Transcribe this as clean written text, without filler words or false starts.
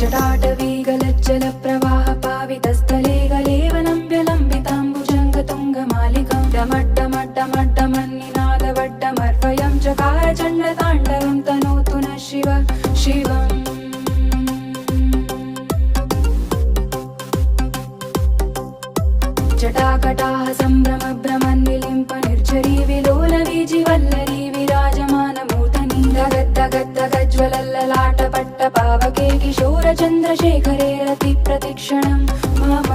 जटाटवीगलज्जल प्रवाह पावितस्थले गलेवनं व्यलम्बिताम्बुजङ्गतुङ्गमालिकां डमड्डमड्डमड्डमन्निनादवड्डमर्वयं चकार चण्डताण्डवं तनोतु नः शिव शिवम् जटाकटाः सम्भ्रम भ्रमन्निलिम्प निर्झरी विलोल वीजिवल्लरी विराजमानमूर्धनि धगद्धगद्धगज्ज्वलल्ललाटपट्ट पावके किशोर चन्द्रशेखरे रति प्रतिक्षणं मम